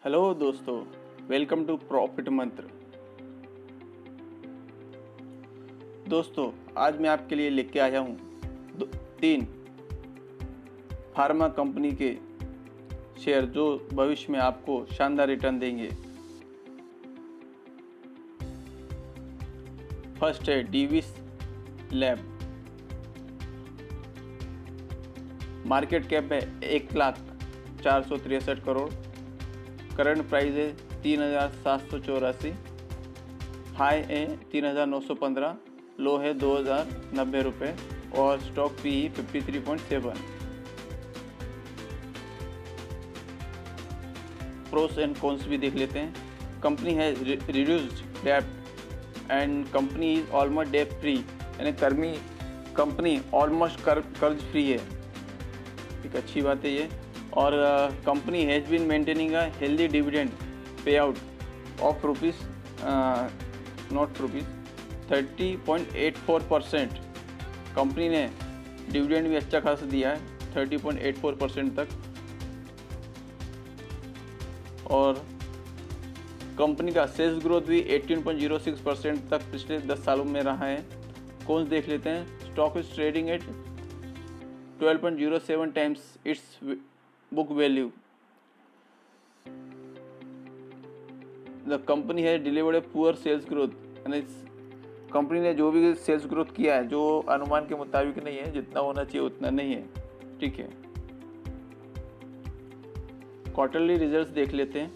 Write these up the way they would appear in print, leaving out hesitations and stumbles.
Hello दोस्तों, welcome to profit मंत्र। दोस्तों, आज मैं आपके लिए लेके आया हूँ 3 फार्मा कंपनी के शेयर जो भविष्य में आपको शानदार रिटर्न देंगे। फर्स्ट है डिविस लैब। मार्केट कैप है 1,04,63 करोड़। करंट प्राइस है 3,784। हाई है 3,915। लो है 2,090 रुपये और stock P 53.7। Pros and cons भी देख लेते हैं। कंपनी है रिड्यूस्ड डेब्ट एंड कंपनी इज ऑलमोस्ट डेब्ट फ्री, यानी कंपनी ऑलमोस्ट कर्ज फ्री है। एक अच्छी बात है ये। और company has been maintaining a healthy dividend pay out of not rupees 30.84%। Company ने डिविडेंड भी अच्छा खासा दिया है 30.84% तक। और कंपनी का सेल्स ग्रोथ भी 18.06% तक पिछले 10 सालों में रहा है। कौन देख लेते हैं। Stock is trading at 12.07 times its book value. The company है delivered a poor sales growth, यानी कंपनी ने जो भी सेल्स ग्रोथ किया है जो अनुमान के मुताबिक नहीं है, जितना होना चाहिए उतना नहीं है। ठीक है, क्वार्टरली रिजल्ट्स देख लेते हैं।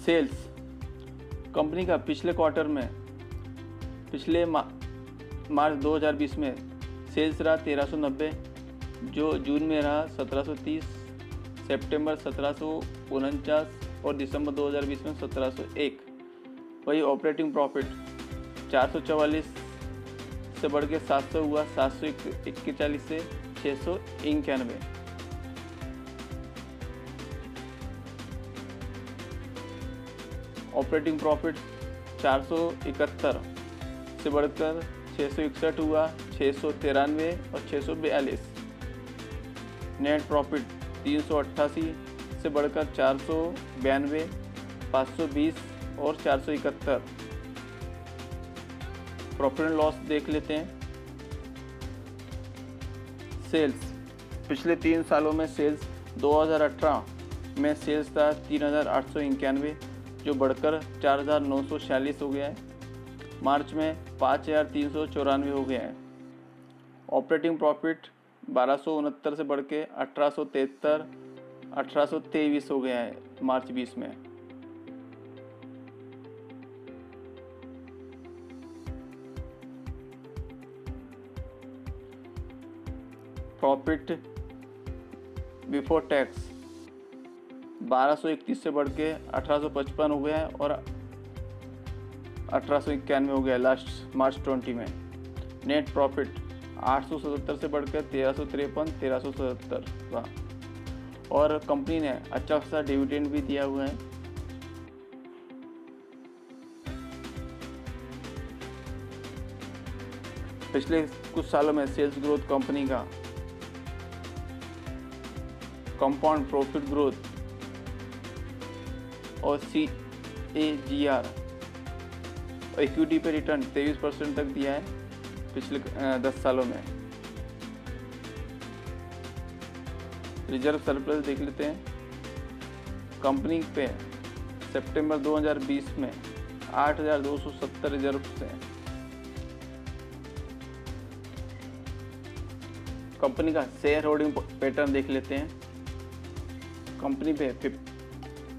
सेल्स कंपनी का पिछले क्वार्टर में पिछले मार्च 2020 में सेल्स रहा 1390, जो जून में रहा 1730, सितंबर 1749 और दिसंबर 2020 में 1701। वही ऑपरेटिंग प्रॉफिट 444 से बढ़ के 700 हुआ, 741 से 691। ऑपरेटिंग प्रॉफिट 471 से बढ़कर 661 हुआ, 693 और 642। नेट प्रॉफिट 388 से बढ़कर 492, 520 और 471। प्रॉफिट एंड लॉस देख लेते हैं। सेल्स पिछले 3 सालों में सेल्स 2018 में सेल्स था 3,891, जो बढ़कर 4,946 हो गया है। मार्च में 5,394 हो गया है। ऑपरेटिंग प्रॉफिट 1269 से बढ़ के 1823 हो गया है मार्च 20 में। प्रॉफिट बिफोर टैक्स 1231 से बढ़ के 1855 हो गया है और 1891 हो गया लास्ट मार्च 20 में। नेट प्रॉफिट 877 से बढ़कर 1353, 1377 का। और कंपनी ने अच्छा खासा डिविडेंड भी दिया हुआ है। पिछले कुछ सालों में सेल्स ग्रोथ कंपनी का कंपाउंड प्रॉफिट ग्रोथ और CAGR इक्विटी पे रिटर्न 23% तक दिया है पिछले 10 सालों में। रिजर्व सरप्लस देख लेते हैं। कंपनी पे सितंबर 2020 में 8,270 रिजर्व हैं। कंपनी का शेयर होल्डिंग पैटर्न देख लेते हैं। कंपनी पे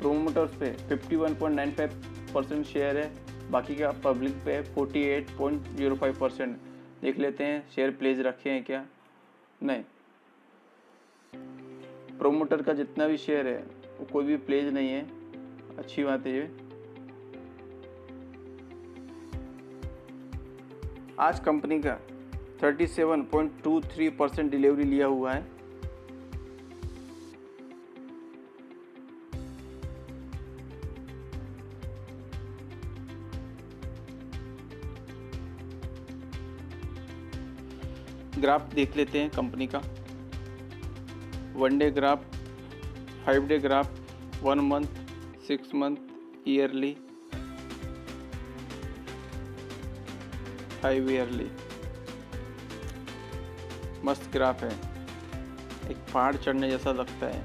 प्रोमोटर्स पे 51.95% शेयर है, बाकी का पब्लिक पे 48.05%। देख लेते हैं शेयर प्लेज रखे हैं क्या, नहीं। प्रोमोटर का जितना भी शेयर है वो कोई भी प्लेज नहीं है, अच्छी बात है ये। आज कंपनी का 37.23% डिलीवरी लिया हुआ है। ग्राफ देख लेते हैं कंपनी का। One day graph 5-day graph, 1 month, 6 month, yearly, 5 yearly. मस्त ग्राफ है, एक पहाड़ चढ़ने जैसा लगता है।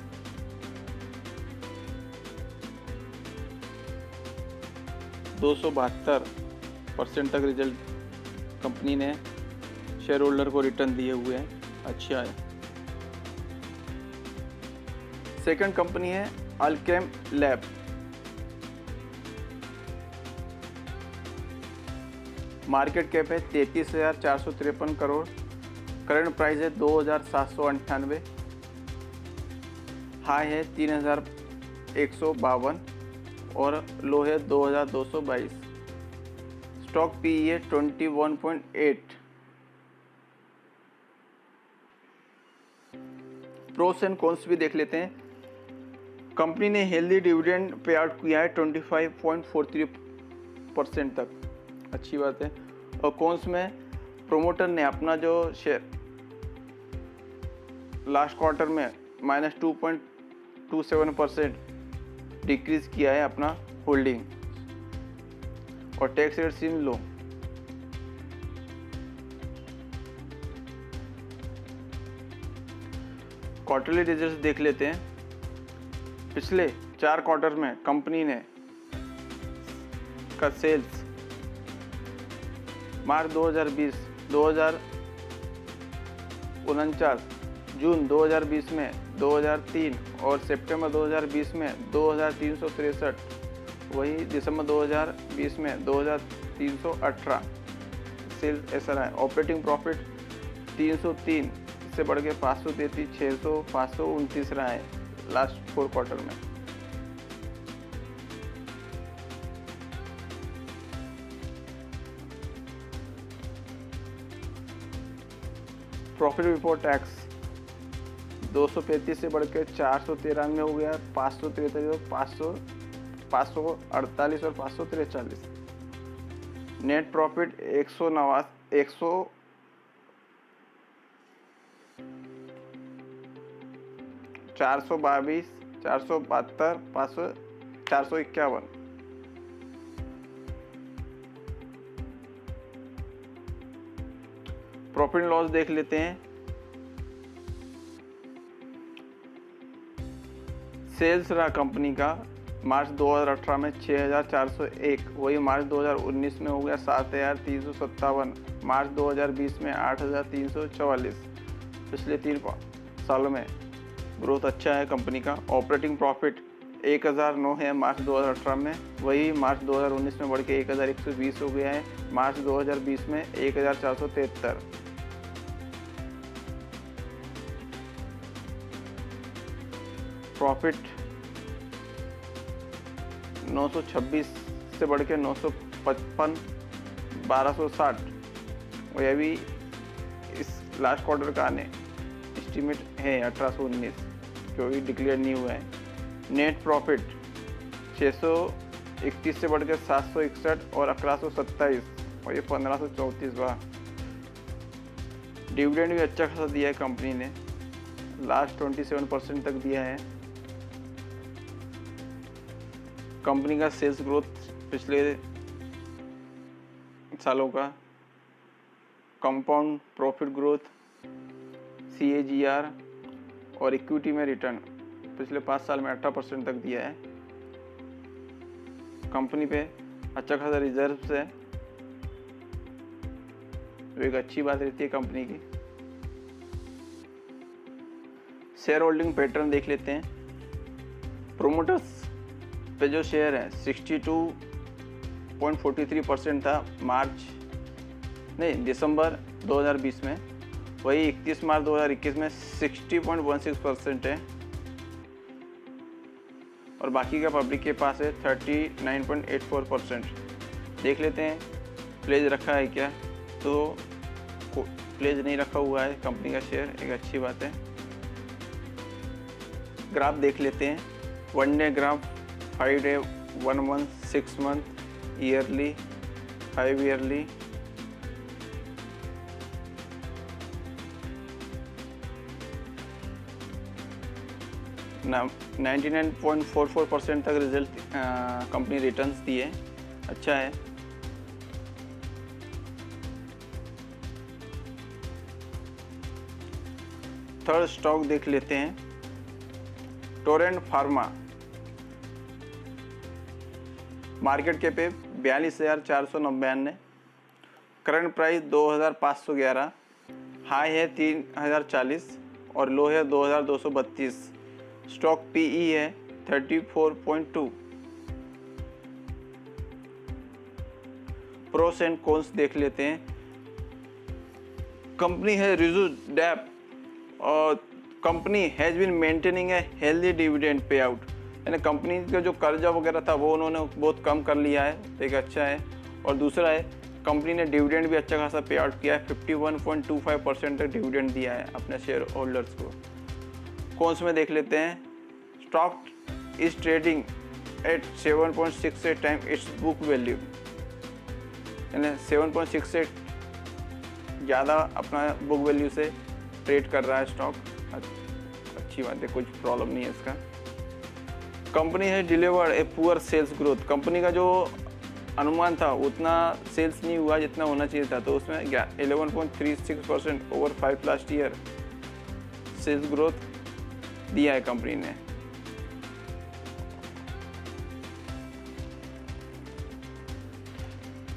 %272 तक रिजल्ट कंपनी ने शेयर होल्डर को रिटर्न दिए हुए हैं, अच्छा है। सेकंड कंपनी है अल्केम लैब। मार्केट कैप है 33,453 करोड़, करंट प्राइस है 2,798, हाई है 3,152 और लो है 2,222। स्टॉक पीई है 21.8। प्रोस एंड कॉन्स भी देख लेते हैं। कंपनी ने हेल्दी डिविडेंड पे आउट किया है 25.43% तक, अच्छी बात है। और कॉन्स में प्रोमोटर ने अपना जो शेयर लास्ट क्वार्टर में -2.27% डिक्रीज किया है अपना होल्डिंग, और टैक्स रेट सीम लो। क्वार्टरली रिजल्ट्स देख लेते हैं। पिछले 4 क्वार्टर में कंपनी ने का सेल्स मार्च 2020, 2049, जून 2020 में 2003 और सितंबर 2020 में 2363, वही दिसंबर 2020 में 2318 सेल्स ऐसा रहा है। ऑपरेटिंग प्रॉफिट 303 से बढ़ के 533, 600, 529 रहा है लास्ट 4 क्वार्टर में। प्रॉफिट बिफोर टैक्स 235 से बढ़ के 493 हो गया, 543, 548 और 543। Net profit 452, 472, 451। प्रॉफिट लॉस देख लेते हैं। सेल्स रहा कंपनी का मार्च 2018 में 6,401, वही मार्च 2019 में हो गया 7,357, मार्च 2020 में 8,344। पिछले 3 सालों में ग्रोथ अच्छा है कंपनी का। ऑपरेटिंग प्रॉफिट 1,009 है मार्च 2018 में, वही मार्च 2019 में बढ़ के 1,120 हो गया है, मार्च 2020 में 1,473। प्रॉफिट 926 से बढ़ के 955, 1260, और यह भी इस लास्ट क्वार्टर का आने एस्टीमेट है 1819, क्योंकि डिक्लेयर नहीं हुआ है। नेट प्रॉफिट 631 से बढ़ के 761 और 1127, और ये 1534 हुआ। डिविडेंड भी अच्छा खासा दिया है कंपनी ने, लास्ट 27% तक दिया है। कंपनी का सेल्स ग्रोथ पिछले सालों का कंपाउंड प्रॉफिट ग्रोथ, CAGR और इक्विटी में रिटर्न पिछले 5 साल में 18% तक दिया है। कंपनी पे अच्छा खासा रिजर्व्स है, वो एक अच्छी बात रहती है कंपनी की। शेयर होल्डिंग पैटर्न देख लेते हैं। प्रोमोटर्स पे जो शेयर है 62.43% था दिसंबर 2020 में, वही 31 मार्च 2021 में 60.16% है, और बाकी का पब्लिक के पास है 39.84%। देख लेते हैं प्लेज रखा है क्या, तो प्लेज नहीं रखा हुआ है कंपनी का शेयर, एक अच्छी बात है। ग्राफ देख लेते हैं। 1 day graph, 5 day, 1 month, 6 month, yearly, 5 yearly. 99.44% तक रिजल्ट कंपनी रिटर्न्स दिए, अच्छा है। थर्ड स्टॉक देख लेते हैं, टोरेंट फार्मा। मार्केट कैप पे 42,499, करंट प्राइस 2,511, हाई है 3,040 और लो है 2,232। स्टॉक पीई है 34.2। प्रोस एंड कॉन्स देख लेते हैं। कंपनी है रिड्यूस्ड डेब्ट और company has been maintaining a healthy dividend pay out, यानी कंपनी का जो कर्जा वगैरह था वो उन्होंने बहुत कम कर लिया है, तो एक अच्छा है। और दूसरा है कंपनी ने डिविडेंड भी अच्छा खासा पे आउट किया है, 51.25% तक डिविडेंड दिया है अपने शेयर होल्डर्स को। कौन से में देख लेते हैं, stock is trading eight 7.68 time it's book value, यानी 7.68 ज़्यादा अपना बुक वैल्यू से ट्रेड कर रहा है स्टॉक, अच्छी बात है, कुछ प्रॉब्लम नहीं है इसका। कंपनी है delivered a poor sales growth, company का जो अनुमान था उतना सेल्स नहीं हुआ जितना होना चाहिए था, तो उसमें 11.36% over 5 last year sales growth दिया है कंपनी ने।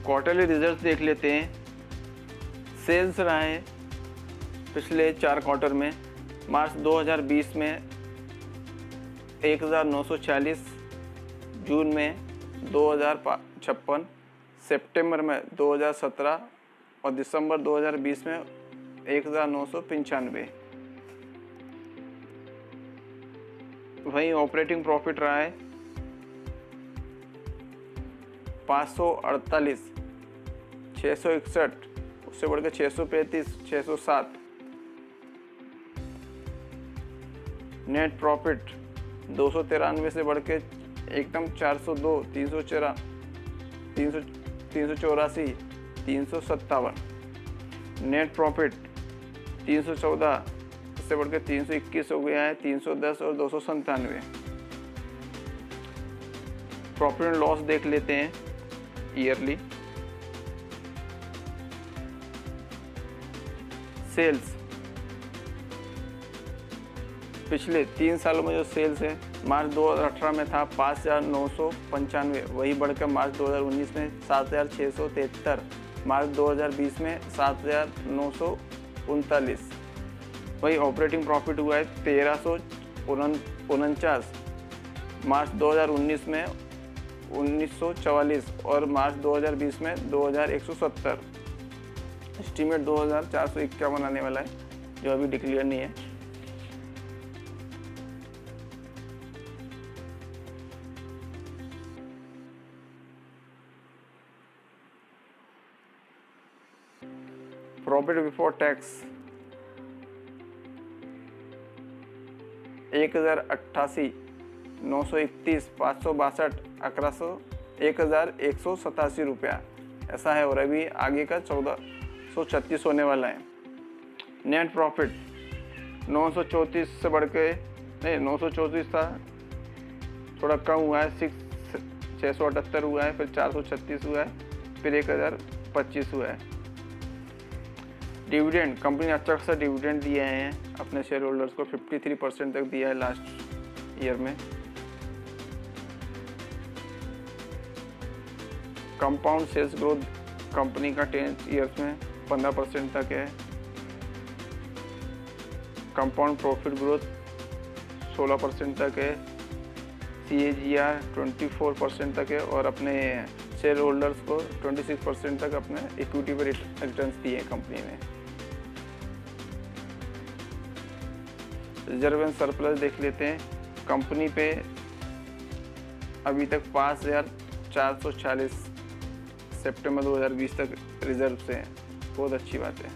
क्वार्टरली रिजल्ट देख लेते हैं। सेल्स रहा है पिछले 4 क्वार्टर में, मार्च 2020 में 1,940, जून में 2,056, सितंबर में 2,017 और दिसंबर 2020 में 1,995। वहीं ऑपरेटिंग प्रॉफिट रहा है 548, 661, उससे बढ़कर 635, 607। नेट प्रॉफिट 293 से बढ़ के एकदम 402, 384, 357। नेट प्रॉफिट 314 से बढ़ के 321 हो गया है, 310 और 297। प्रॉफिट एंड लॉस देख लेते हैं ईयरली। सेल्स पिछले 3 सालों में जो सेल्स है, मार्च 2018 में था 5,995, वही बढ़कर मार्च 2019 में 7,673, मार्च 2020 में 7,939। वही ऑपरेटिंग प्रॉफिट हुआ है 1,349, मार्च 2019 में 1,944 और मार्च 2020 में 2,170। एस्टीमेट 2,451 आने वाला है, जो अभी डिक्लेयर नहीं है। प्रॉफिट बिफोर टैक्स 1,088, 931, 562, 1100, 1,187 रुपया ऐसा है, और अभी आगे का 1,436 होने वाला है। नेट प्रॉफिट 934 से बढ़ के नहीं 934 था, थोड़ा कम हुआ है, 678 हुआ है, फिर 436 हुआ है, फिर 1,025 हुआ है। डिविडेंड कंपनी ने अच्छा खासा डिविडेंड दिए हैं अपने शेयर होल्डर्स को, 53% तक दिया है लास्ट ईयर में। कंपाउंड सेल्स ग्रोथ कंपनी का 10 ईयर्स में 15% तक है। कंपाउंड प्रॉफिट ग्रोथ 16% तक है। CAGR 24% तक है, और अपने शेयर होल्डर्स को 26% तक अपने इक्विटी पर रिटर्न्स दिए कंपनी ने। रिजर्व एंड सरप्लस देख लेते हैं। कंपनी पे अभी तक 5,440 सितंबर 2020 तक रिजर्व से हैं, बहुत अच्छी बात है।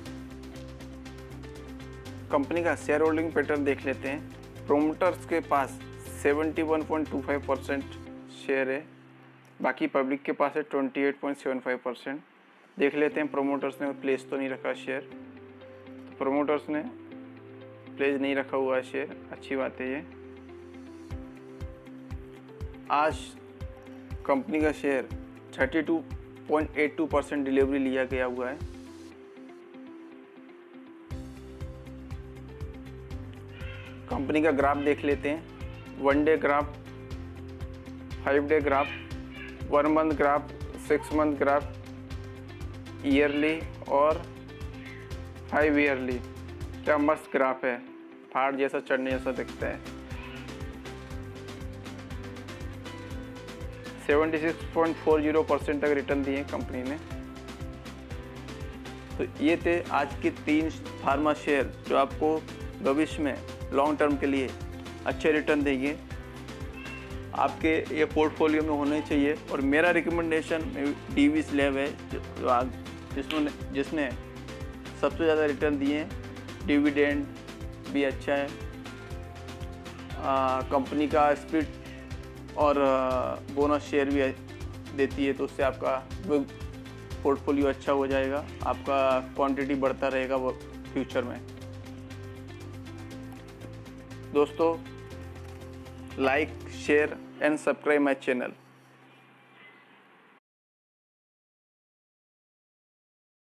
कंपनी का शेयर होल्डिंग पैटर्न देख लेते हैं। प्रोमोटर्स के पास 71.25% शेयर है, बाकी पब्लिक के पास है 28.75%। देख लेते हैं प्रोमोटर्स ने प्लेस तो नहीं रखा शेयर, तो प्रोमोटर्स ने प्लेस नहीं रखा हुआ है शेयर, अच्छी बात है ये। आज कंपनी का शेयर 32.82% डिलीवरी लिया गया हुआ है। कंपनी का ग्राफ देख लेते हैं। 1 day graph, 5 day graph, 1 month graph, 6 month graph, yearly और 5 ईयरली। क्या मस्त ग्राफ है, पहाड़ जैसा चढ़ने जैसा दिखता है। 76.40% तक रिटर्न दिए कंपनी ने। तो ये थे आज के 3 फार्मा शेयर जो आपको भविष्य में लॉन्ग टर्म के लिए अच्छे रिटर्न देंगे। आपके ये पोर्टफोलियो में होने चाहिए। और मेरा रिकमेंडेशन डीवी स्लैब है जिसने सबसे ज़्यादा रिटर्न दिए हैं। डिविडेंड भी अच्छा है, कंपनी का स्प्लिट और बोनस शेयर भी देती है, तो उससे आपका पोर्टफोलियो अच्छा हो जाएगा, आपका क्वांटिटी बढ़ता रहेगा वो फ्यूचर में। दोस्तों, like, share and subscribe my channel.